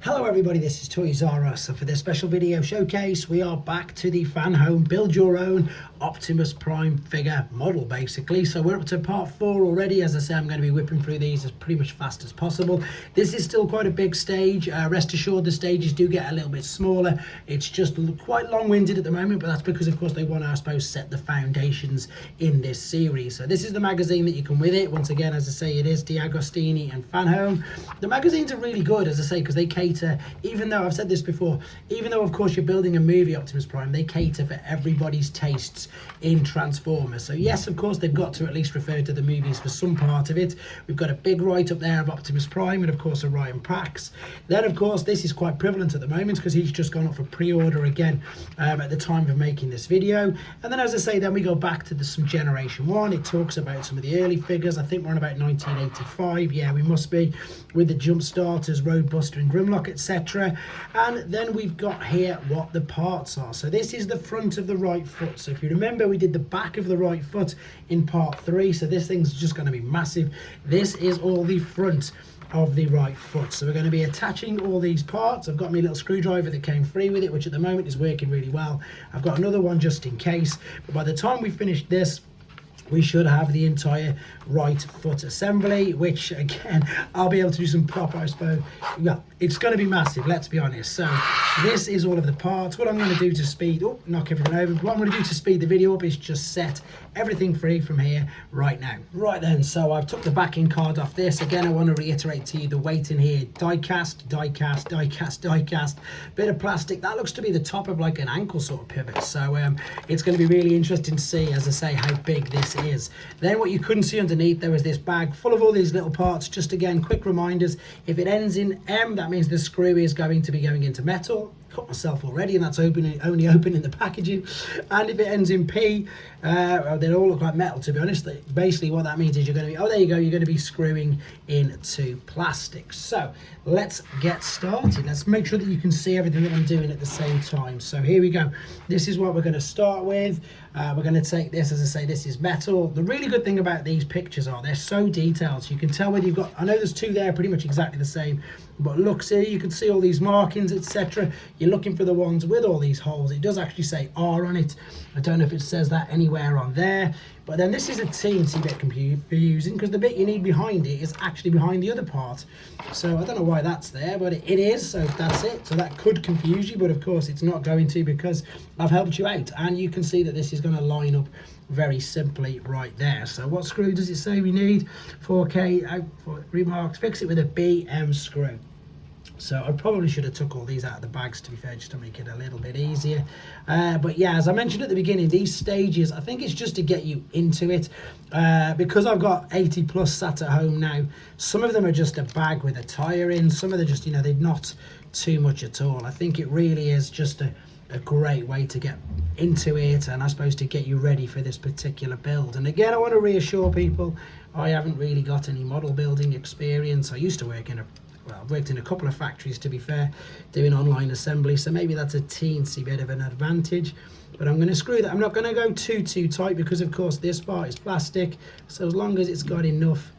Hello everybody, this is Toys R Us. So for this special video showcase, we are back to the fan home build your own Optimus Prime figure model basically. So we're up to part 4 already. As I say, I'm going to be whipping through these as pretty much fast as possible. This is still quite a big stage. Rest assured the stages do get a little bit smaller. It's just quite long-winded at the moment, but that's because of course they want to, I suppose, set the foundations in this series. So this is the magazine that you come with it. Once again, as I say, it is D'Agostini and Fan Home. The magazines are really good, as I say, because they cater, even though I've said this before, even though of course you're building a movie Optimus Prime, they cater for everybody's tastes in Transformers. So yes, of course they've got to at least refer to the movies for some part of it. We've got a big write up there of Optimus Prime and of course a Ryan Pax. Then of course this is quite prevalent at the moment because he's just gone up for pre-order again at the time of making this video. And then as I say, then we go back to some Generation 1. It talks about some of the early figures. I think we're on about 1985. Yeah, we must be, with the Jump Starters, Roadbuster and Grimlock, etc. And then we've got here what the parts are. So this is the front of the right foot. So if you remember, we did the back of the right foot in part 3. So this thing's just going to be massive. This is all the front of the right foot. So we're going to be attaching all these parts. I've got my little screwdriver that came free with it, which at the moment is working really well. I've got another one just in case. But by the time we finish this, we should have the entire right foot assembly, which again, I'll be able to do some proper, I suppose. Well, it's going to be massive, let's be honest. So this is all of the parts. What I'm going to do to speed, knock everything over. What I'm going to do to speed the video up is just set everything free from here right now. Right then, so I've took the backing card off this. Again, I want to reiterate to you the weight in here. Diecast, diecast, diecast, diecast. Bit of plastic. That looks to be the top of like an ankle sort of pivot. So it's going to be really interesting to see, as I say, how big this is. Then what you couldn't see underneath, there was this bag full of all these little parts. Just again, quick reminders, if it ends in M, that means the screw is going to be going into metal. Cut myself already, and that's only opening the packaging. And if it ends in P, they all look like metal, to be honest. Basically what that means is you're going to be, there you go, you're going to be screwing into plastic. So let's get started. Let's make sure that you can see everything that I'm doing at the same time. So here we go. This is what we're going to start with. We're going to take this, as I say, this is metal. The really good thing about these pictures are they're so detailed. So you can tell whether you've got, I know there's two there pretty much exactly the same, but look, see, you can see all these markings, etc. You're looking for the ones with all these holes. It does actually say R on it. I don't know if it says that anywhere on there. But then this is a teensy bit confusing because the bit you need behind it is actually behind the other part. So I don't know why that's there, but it is, so that's it. So that could confuse you, but of course it's not going to because I've helped you out. And you can see that this is going to line up very simply right there. So what screw does it say we need? 4K out for remarks. Fix it with a BM screw. So I probably should have took all these out of the bags, to be fair, just to make it a little bit easier. But yeah, as I mentioned at the beginning, these stages, I think it's just to get you into it. Because I've got 80 plus sat at home now, some of them are just a bag with a tyre in. Some of them just, they're not too much at all. I think it really is just a great way to get into it, and I suppose to get you ready for this particular build. And again, I want to reassure people, I haven't really got any model building experience. I used to work in I've worked in a couple of factories, to be fair, doing online assembly, so maybe that's a teensy bit of an advantage. But I'm going to screw that. I'm not going to go too tight because of course this part is plastic, so as long as it's got enough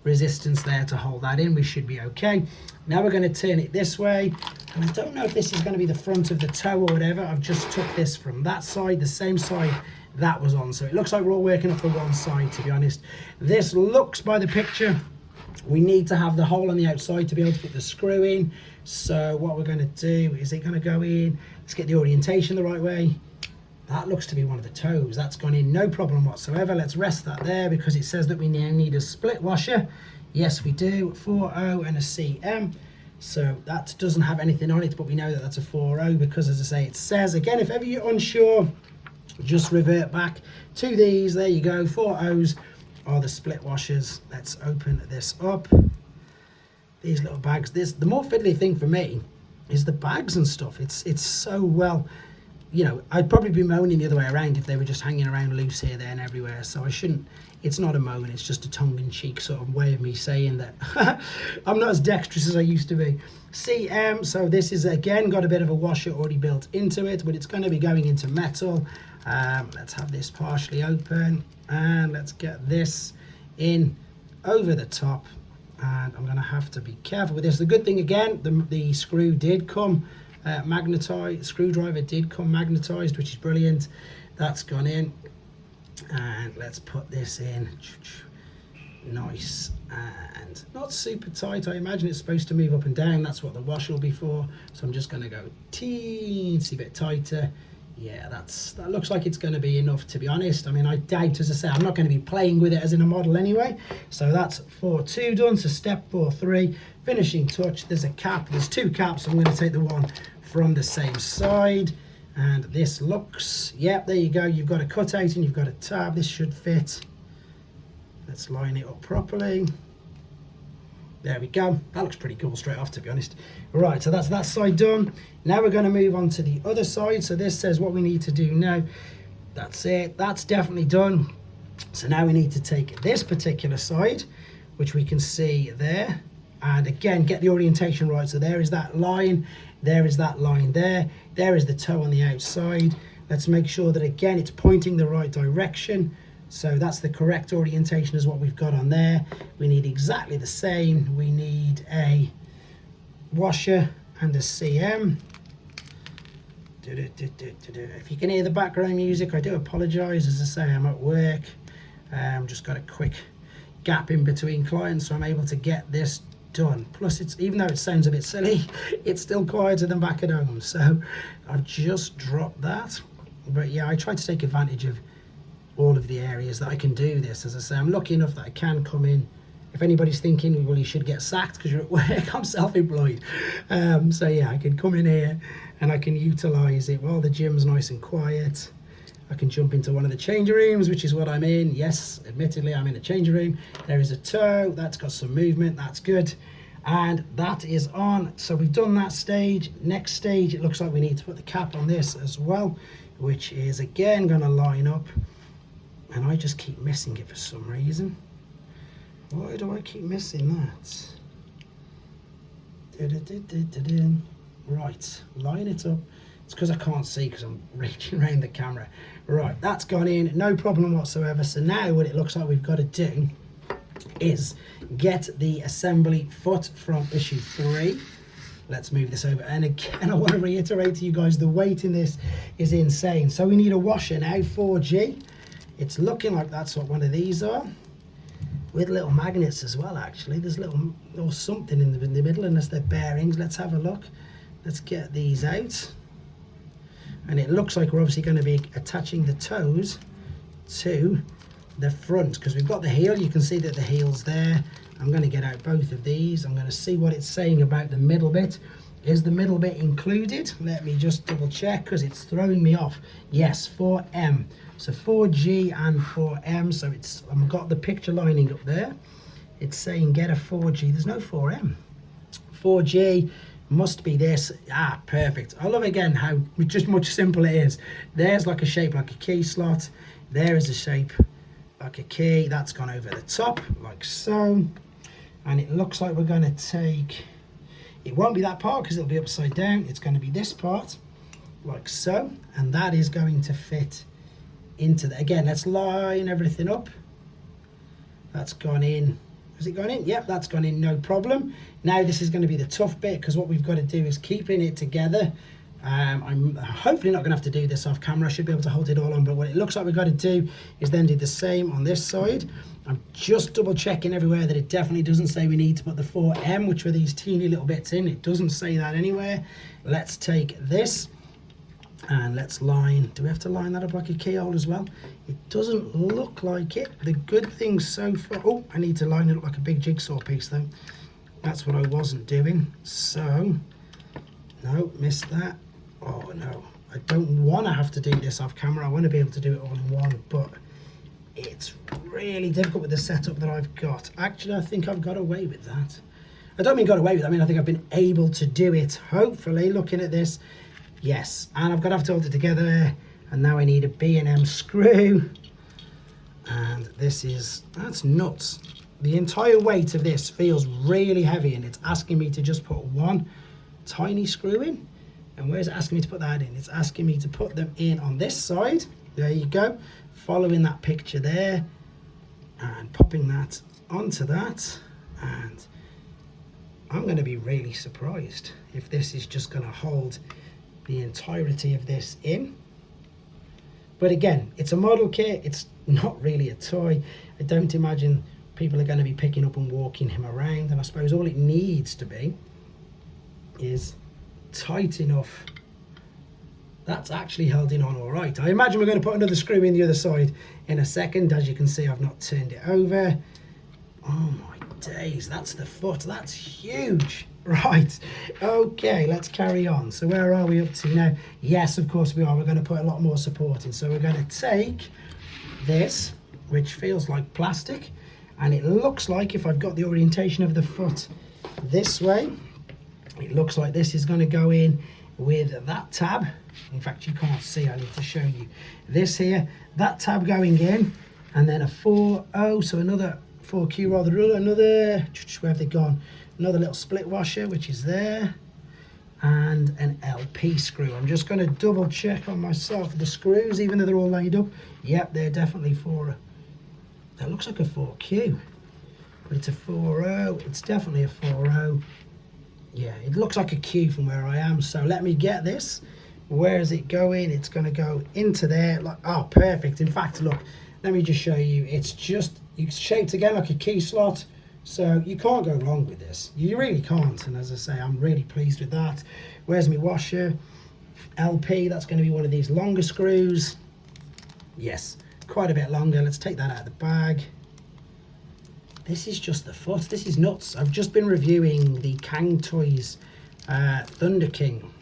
resistance there to hold that in, we should be okay. Now we're going to turn it this way, and I don't know if this is going to be the front of the toe or whatever. I've just took this from that side, the same side that was on, so it looks like we're all working off the one side, to be honest. This looks, by the picture, we need to have the hole on the outside to be able to put the screw in. So what we're going to do is it going to go in. Let's get the orientation the right way. That looks to be one of the toes. That's gone in, no problem whatsoever. Let's rest that there because it says that we now need a split washer. Yes, we do. 4.0 and a CM. So that doesn't have anything on it, but we know that that's a 4.0 because, as I say, it says, again, if ever you're unsure, just revert back to these. There you go, 4.0s. Are the split washers. Let's open this up. These little bags. The more fiddly thing for me is the bags and stuff. It's so well, I'd probably be moaning the other way around if they were just hanging around loose here, there and everywhere. So I shouldn't, it's not a moan, it's just a tongue-in-cheek sort of way of me saying that I'm not as dexterous as I used to be. CM, so this is again got a bit of a washer already built into it, but it's going to be going into metal. Let's have this partially open and let's get this in over the top and I'm going to have to be careful with this. The good thing again, the screw did come magnetized, screwdriver did come magnetized, which is brilliant. That's gone in, and let's put this in. Nice and not super tight. I imagine it's supposed to move up and down. That's what the washer will be for. So I'm just going to go teensy bit tighter. Yeah, that looks like it's going to be enough, to be honest. I mean, I doubt, as I say, I'm not going to be playing with it as in a model anyway. So that's 4-2 done. So step 4-3, finishing touch. There's a cap. There's 2 caps. I'm going to take the one from the same side. And this looks, yep, there you go. You've got a cutout and you've got a tab. This should fit. Let's line it up properly. There we go. That looks pretty cool straight off, to be honest. Right, so that's that side done. Now we're going to move on to the other side. So this says what we need to do now. That's it. That's definitely done. So now we need to take this particular side, which we can see there. And again, get the orientation right. So there is that line. There is that line there. There is the toe on the outside. Let's make sure that, again, it's pointing the right direction. So that's the correct orientation as what we've got on there. We need exactly the same. We need a washer and a CM. If you can hear the background music, I do apologise. As I say, I'm at work. Just got a quick gap in between clients, so I'm able to get this done. Plus, it's, even though it sounds a bit silly, it's still quieter than back at home. So I've just dropped that. But yeah, I try to take advantage of all of the areas that I can do this. As I say, I'm lucky enough that I can come in. If anybody's thinking, well, you should get sacked because you're at work, I'm self-employed. So yeah, I can come in here and I can utilize it while the gym's nice and quiet. I can jump into one of the change rooms, which is what I'm in. Yes, admittedly, I'm in a change room. There is a toe, that's got some movement, that's good. And that is on. So we've done that stage. Next stage, it looks like we need to put the cap on this as well, which is again gonna line up. And I just keep missing it for some reason. Why do I keep missing that? Right, line it up. It's because I can't see because I'm reaching around the camera. Right, that's gone in, no problem whatsoever. So now what it looks like we've got to do is get the assembly foot from issue 3. Let's move this over. And again, I want to reiterate to you guys, the weight in this is insane. So we need a washer now, 4G. It's looking like that's what one of these are, with little magnets as well, actually. There's little, or something in the middle, unless they're bearings. Let's have a look. Let's get these out. And it looks like we're obviously going to be attaching the toes to the front, because we've got the heel. You can see that the heel's there. I'm going to get out both of these. I'm going to see what it's saying about the middle bit. Is the middle bit included? Let me just double check, because it's throwing me off. Yes, 4M. So 4G and 4M. So it's, I've got the picture lining up there. It's saying get a 4G. There's no 4M. 4G must be this. Ah, perfect. I love again how just much simple it is. There's like a shape like a key slot. There is a shape like a key. That's gone over the top like so. And it looks like we're going to take, it won't be that part because it'll be upside down. It's going to be this part like so. And that is going to fit into the, again, let's line everything up. That's gone in. Has it gone in? Yep, that's gone in, no problem. Now this is going to be the tough bit, because what we've got to do is keeping it together. I'm hopefully not going to have to do this off camera. I should be able to hold it all on, but what it looks like we've got to do is then do the same on this side. I'm just double checking everywhere that it definitely doesn't say we need to put the 4M, which were these teeny little bits in. It doesn't say that anywhere. Let's take this and let's line. Do we have to line that up like a keyhole as well? It doesn't look like it. The good thing so far, oh, I need to line it up like a big jigsaw piece though. That's what I wasn't doing. So, no, missed that. Oh no, I don't want to have to do this off camera. I want to be able to do it all in one, but it's really difficult with the setup that I've got. Actually, I think I've got away with that. I don't mean got away with it. I mean, I think I've been able to do it, hopefully, looking at this. Yes, and I've got to have to hold it together, and now I need a B&M screw, and this is, that's nuts. The entire weight of this feels really heavy, and it's asking me to just put one tiny screw in. And where's it asking me to put that in? It's asking me to put them in on this side. There you go, following that picture there, and popping that onto that, and I'm going to be really surprised if this is just going to hold the entirety of this in. But again, it's a model kit, it's not really a toy. I don't imagine people are going to be picking up and walking him around, and I suppose all it needs to be is tight enough. That's actually holding on all right. I imagine we're going to put another screw in the other side in a second. As you can see, I've not turned it over. Oh my days, that's the foot, that's huge. Right, okay, let's carry on. So where are we up to now? Yes, of course we are. We're going to put a lot more support in. So we're going to take this, which feels like plastic, and it looks like, if I've got the orientation of the foot this way, it looks like this is going to go in with that tab. In fact, you can't see, I need to show you this here. That tab going in, and then a 4.0, so another 4Q rather, another, where have they gone? Another little split washer, which is there, and an LP screw. I'm just going to double check on myself the screws, even though they're all laid up. Yep, they're definitely that looks like a 4Q, but it's a 4.0. It's definitely a 4.0. Yeah, it looks like a Q from where I am. So let me get this. Where is it going? It's going to go into there. Like, oh, perfect. In fact, look, let me just show you. It's shaped again like a key slot. So you can't go wrong with this. You really can't. And as I say, I'm really pleased with that. Where's my washer? LP, that's going to be one of these longer screws. Yes, quite a bit longer. Let's take that out of the bag. This is just the foot. This is nuts. I've just been reviewing the Kang Toys Thunder King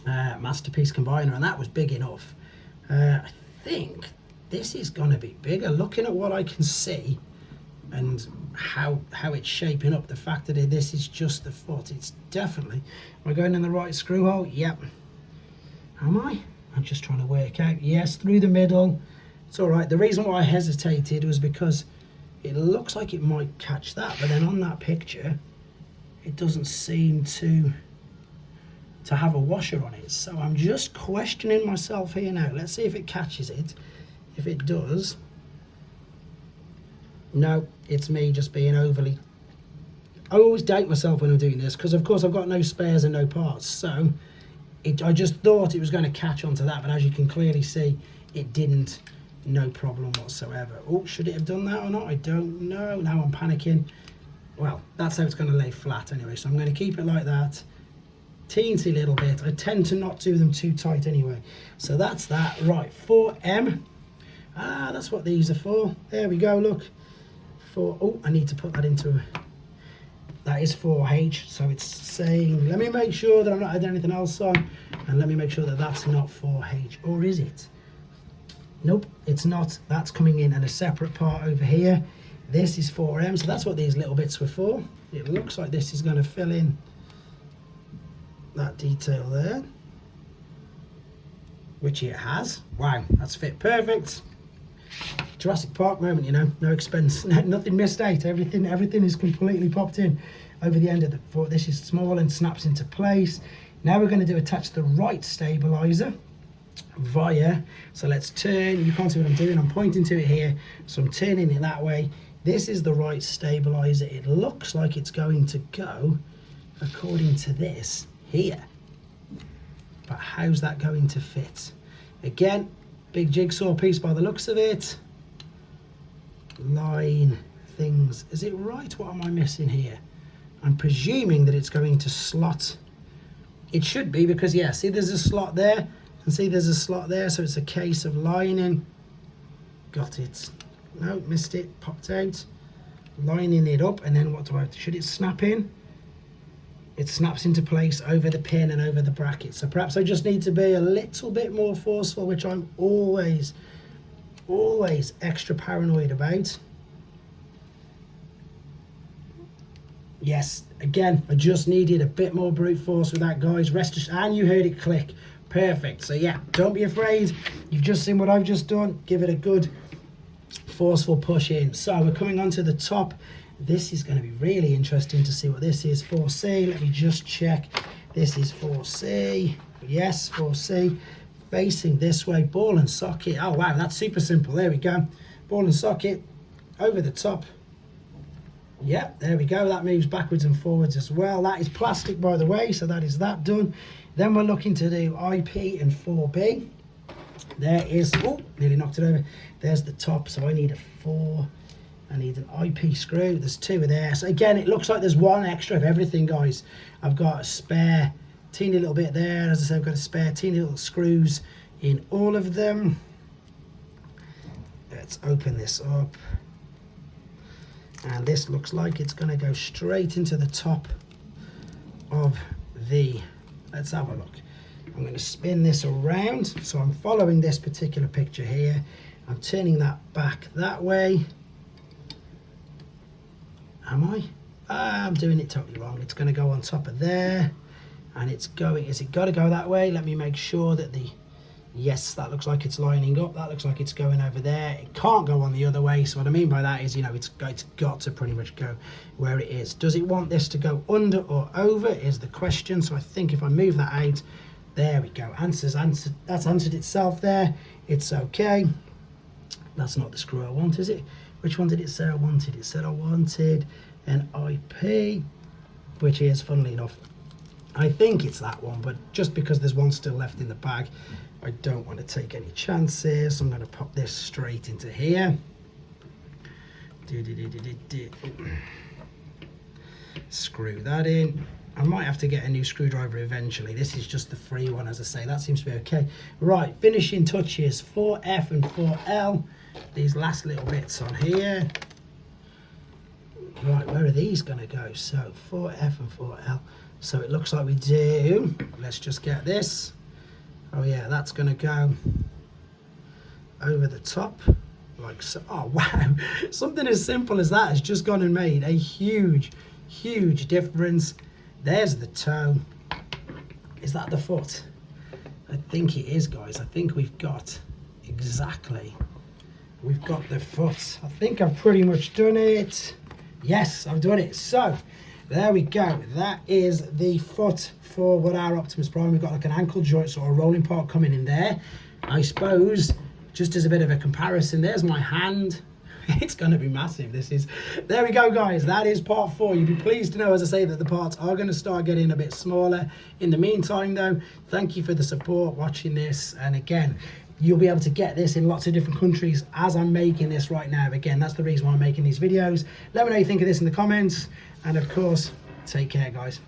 Masterpiece Combiner, and that was big enough. I think this is going to be bigger. Looking at what I can see and how it's shaping up, the fact that this is just the foot, it's definitely, am I going in the right screw hole? Yep. Am I? I'm just trying to work out. Yes, through the middle. It's all right. The reason why I hesitated was because it looks like it might catch that, but then on that picture it doesn't seem to have a washer on it. So I'm just questioning myself here now. Let's see if it catches it. If it does, no, it's me just being overly, I always doubt myself when I'm doing this, because of course I've got no spares and no parts, so I just thought it was going to catch onto that, but as you can clearly see, it didn't. No problem whatsoever. Oh, should it have done that or not? I don't know. Now I'm panicking. Well, that's how it's going to lay flat anyway, so I'm going to keep it like that. Teensy little bit. I tend to not do them too tight anyway. So that's that. Right, 4M. Ah, that's what these are for. There we go, look. Oh, I need to put that into that is 4H, so it's saying, let me make sure that I'm not adding anything else on, and let me make sure that that's not 4H, or is it? Nope, it's not. That's coming in a separate part over here. This is 4M, so that's what these little bits were for. It looks like this is going to fill in that detail there, which it has. Wow, that's fit perfect. Jurassic Park moment, you know, no expense, nothing missed out, everything is completely popped in over the end of the foot. This is small and snaps into place. Now we're going to attach the right stabilizer via, so let's turn, you can't see what I'm doing, I'm pointing to it here, so I'm turning it that way. This is the right stabilizer. It looks like it's going to go according to this here, but how's that going to fit? Again, big jigsaw piece by the looks of it. Line things, is it right? What am I missing here? I'm presuming that it's going to slot. It should be, because yeah, see there's a slot there, and see there's a slot there, so it's a case of lining. Got it. No, missed it, popped out. Lining it up, and then what do I have to, should it snap in? It snaps into place over the pin and over the bracket. So perhaps I just need to be a little bit more forceful, which I'm always extra paranoid about. Yes, again, I just needed a bit more brute force with that, guys. And you heard it click. Perfect. So yeah, don't be afraid. You've just seen what I've just done. Give it a good forceful push in. So we're coming onto the top. This is going to be really interesting to see what this is. 4C, let me just check. This is 4C. Yes, 4C. Facing this way, ball and socket. Oh wow, that's super simple. There we go. Ball and socket over the top. Yep, there we go. That moves backwards and forwards as well. That is plastic, by the way, so that is that done. Then we're looking to do IP and 4B. There is, oh, nearly knocked it over. There's the top, so I need a 4. I need an IP screw. There's 2 there. So again, it looks like there's 1 extra of everything, guys. I've got a spare teeny little bit there. As I said, I've got a spare teeny little screws in all of them. Let's open this up. And this looks like it's going to go straight into the top of the, let's have a look. I'm going to spin this around, so I'm following this particular picture here. I'm turning that back that way. Am I? I'm doing it totally wrong. It's going to go on top of there, and it's going, is it got to go that way? Let me make sure that the, yes, that looks like it's lining up. That looks like it's going over there. It can't go on the other way. So what I mean by that is, you know, it's got to pretty much go where it is. Does it want this to go under or over is the question. So I think if I move that out, there we go. That's answered itself there. It's okay. That's not the screw I want, is it? Which one did it say I wanted? It said I wanted an IP, which is, funnily enough, I think it's that one, but just because there's one still left in the bag, I don't want to take any chances. So I'm going to pop this straight into here. Screw that in. I might have to get a new screwdriver eventually. This is just the free one, as I say. That seems to be okay. Right, finishing touches, 4F and 4L. These last little bits on here. Right, where are these going to go? So 4F and 4L. So it looks like we do. Let's just get this. Oh yeah, that's going to go over the top like so. Oh wow, something as simple as that has just gone and made a huge difference. There's the toe. Is that the foot? I think it is, guys. I think we've got exactly, we've got the foot. I think I've pretty much done it. Yes, I've done it. So there we go. That is the foot for what our Optimus Prime. We've got like an ankle joint, sort of rolling part coming in there. I suppose, just as a bit of a comparison, there's my hand. It's going to be massive. This is, there we go, guys. That is part 4. You'd be pleased to know, as I say, that the parts are going to start getting a bit smaller. In the meantime, though, thank you for the support watching this. And again, you'll be able to get this in lots of different countries as I'm making this right now. Again, that's the reason why I'm making these videos. Let me know what you think of this in the comments. And of course, take care, guys.